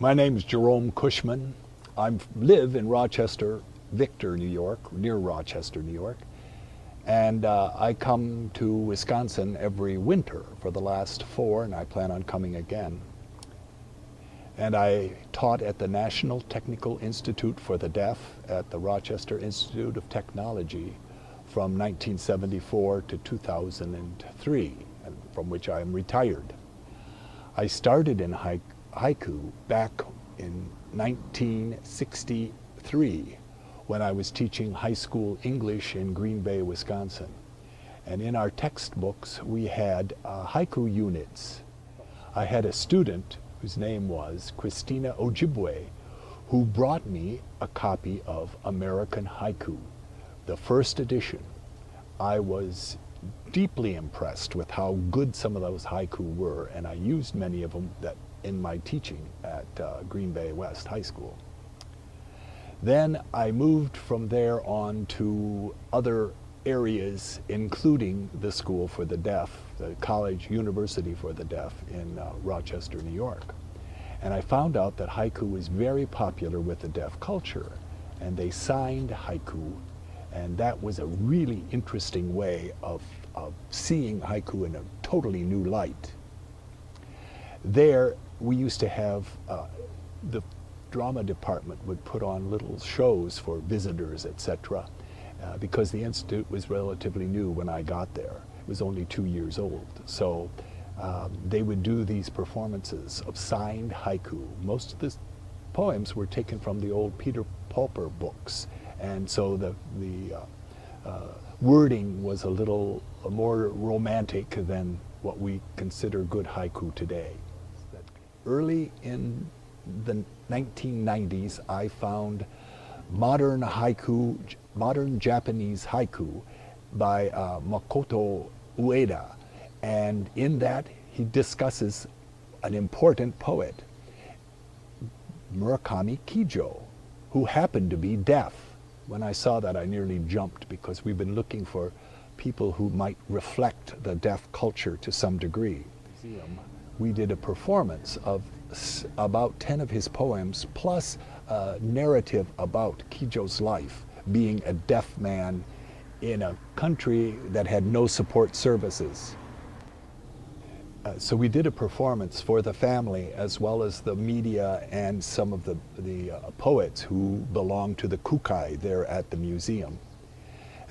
My name is Jerome Cushman. I live in Rochester, Victor, New York, near Rochester, New York. And I come to Wisconsin every winter for the last 4, and I plan on coming again. And I taught at the National Technical Institute for the Deaf at the Rochester Institute of Technology from 1974 to 2003, from which I am retired. I started in haiku back in 1963 when I was teaching high school English in Green Bay, Wisconsin. And in our textbooks we had haiku units. I had a student whose name was Christina Ojibwe who brought me a copy of American Haiku, the first edition. I was deeply impressed with how good some of those haiku were, and I used many of them in my teaching at Green Bay West High School. Then I moved from there on to other areas, including the School for the Deaf, the University for the Deaf in Rochester, New York. And I found out that haiku was very popular with the deaf culture, and they signed haiku, and that was a really interesting way of seeing haiku in a totally new light. There, we used to have, the drama department would put on little shows for visitors, etc., because the Institute was relatively new when I got there. It was only 2 years old. So they would do these performances of signed haiku. Most of the poems were taken from the old Peter Pauper books, and so the wording was a little more romantic than what we consider good haiku today. Early in the 1990s, I found modern haiku, modern Japanese haiku by Makoto Ueda, and in that he discusses an important poet, Murakami Kijo, who happened to be deaf. When I saw that, I nearly jumped, because we've been looking for people who might reflect the deaf culture to some degree. We did a performance of about 10 of his poems, plus a narrative about Kijo's life, being a deaf man in a country that had no support services. So we did a performance for the family, as well as the media and some of the poets who belonged to the Kukai there at the museum.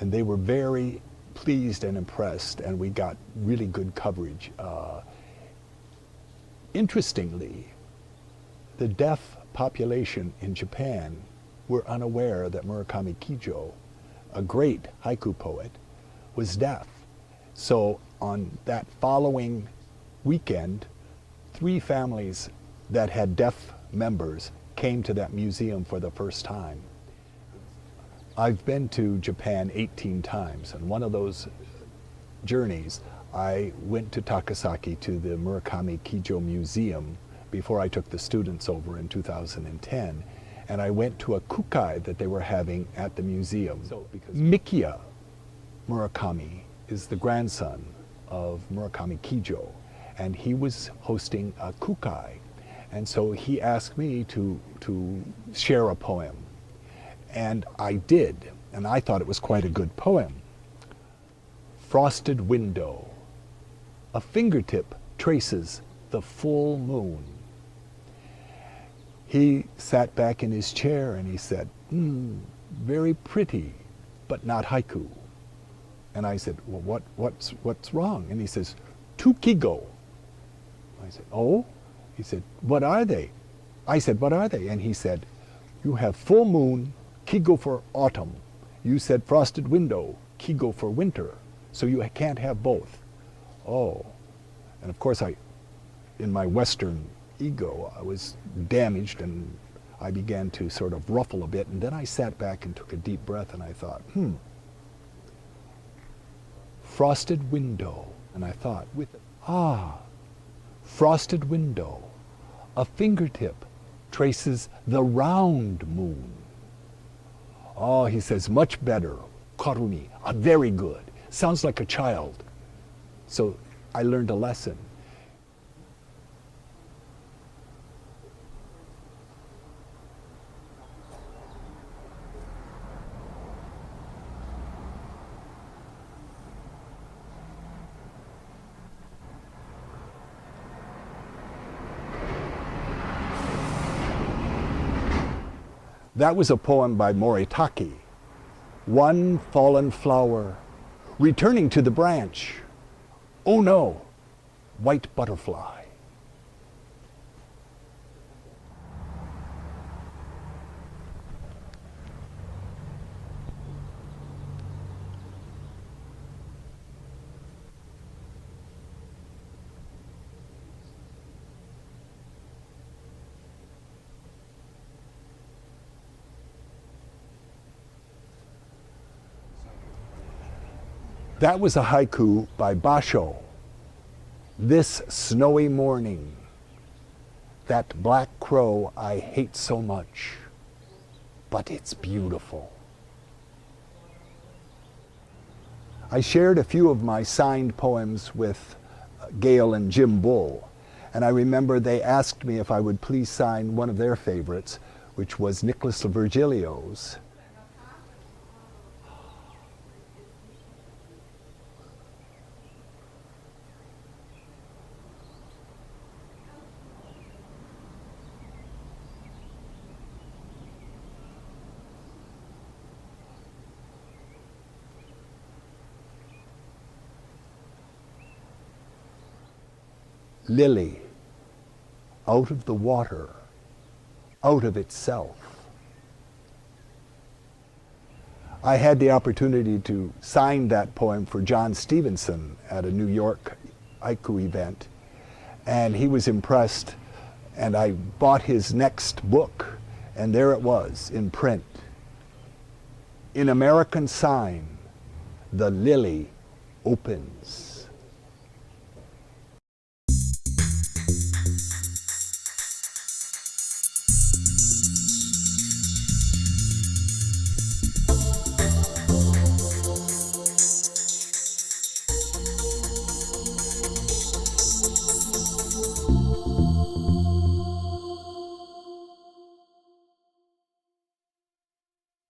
And they were very pleased and impressed, and we got really good coverage. Interestingly, the deaf population in Japan were unaware that Murakami Kijo, a great haiku poet, was deaf. So on that following weekend, 3 families that had deaf members came to that museum for the first time. I've been to Japan 18 times, and one of those journeys I went to Takasaki to the Murakami Kijo Museum before I took the students over in 2010, and I went to a kukai that they were having at the museum. Mikia Murakami is the grandson of Murakami Kijo, and he was hosting a kukai, and so he asked me to share a poem, and I did, and I thought it was quite a good poem. Frosted window, a fingertip traces the full moon. He sat back in his chair and he said, very pretty, but not haiku. And I said, well, what's wrong? And he says, tukigo. I said, oh? He said, what are they? I said, what are they? And he said, you have full moon, kigo for autumn. You said frosted window, kigo for winter. So you can't have both. Oh. And of course, in my Western ego, I was damaged, and I began to sort of ruffle a bit, and then I sat back and took a deep breath, and I thought, frosted window. And I thought, frosted window, a fingertip traces the round moon. Oh, he says, much better, karumi, very good. Sounds like a child. So I learned a lesson. That was a poem by Moritaki. One fallen flower, returning to the branch. Oh no, white butterfly. That was a haiku by Basho. This snowy morning, that black crow I hate so much, but it's beautiful. I shared a few of my signed poems with Gail and Jim Bull, and I remember they asked me if I would please sign one of their favorites, which was Nicholas Virgilio's. Lily, out of the water, out of itself. I had the opportunity to sign that poem for John Stevenson at a New York haiku event, and he was impressed, and I bought his next book, and there it was in print. In American Sign, the lily opens.